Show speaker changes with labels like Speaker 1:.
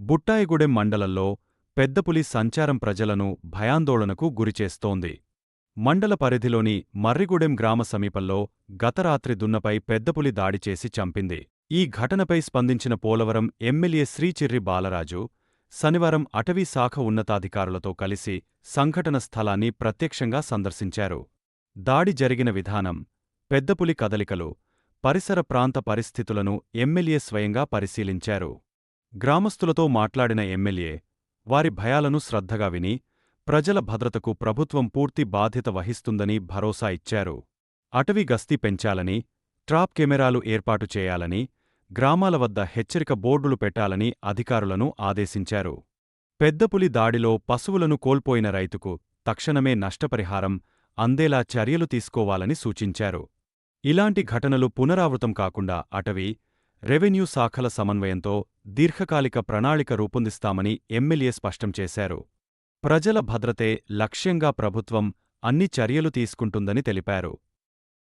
Speaker 1: బుట్టాయిగూడెం మండలంలో పెద్దపులి సంచారం ప్రజలను భయాందోళనకు గురిచేస్తోంది. మండల పరిధిలోని మర్రిగూడెం గ్రామ సమీపంలో గతరాత్రి దున్నపై పెద్దపులి దాడిచేసి చంపింది. ఈ ఘటనపై స్పందించిన పోలవరం ఎమ్మెల్యే శ్రీచిర్రి బాలరాజు శనివారం అటవీ శాఖ ఉన్నతాధికారులతో కలిసి సంఘటన స్థలాన్ని ప్రత్యక్షంగా సందర్శించారు. దాడి జరిగిన విధానం, పెద్దపులి కదలికలు, పరిసర ప్రాంత పరిస్థితులను ఎమ్మెల్యే స్వయంగా పరిశీలించారు. గ్రామస్తులతో మాట్లాడిన ఎమ్మెల్యే వారి భయాలను శ్రద్ధగా విని ప్రజల భద్రతకు ప్రభుత్వం పూర్తి బాధ్యత వహిస్తుందని భరోసా ఇచ్చారు. అటవీ గస్తీ పెంచాలని, ట్రాప్ కెమెరాలు ఏర్పాటు చేయాలని, గ్రామాల వద్ద హెచ్చరిక బోర్డులు పెట్టాలని అధికారులను ఆదేశించారు. పెద్దపులి దాడిలో పశువులను కోల్పోయిన రైతుకు తక్షణమే నష్టపరిహారం అందేలా చర్యలు తీసుకోవాలని సూచించారు. ఇలాంటి ఘటనలు పునరావృతం కాకుండా అటవీ, రెవెన్యూ శాఖల సమన్వయంతో దీర్ఘకాలిక ప్రణాళిక రూపొందిస్తామని ఎమ్మెల్యే స్పష్టం చేశారు. ప్రజల భద్రతే లక్ష్యంగా ప్రభుత్వం అన్ని చర్యలు తీసుకుంటుందని తెలిపారు.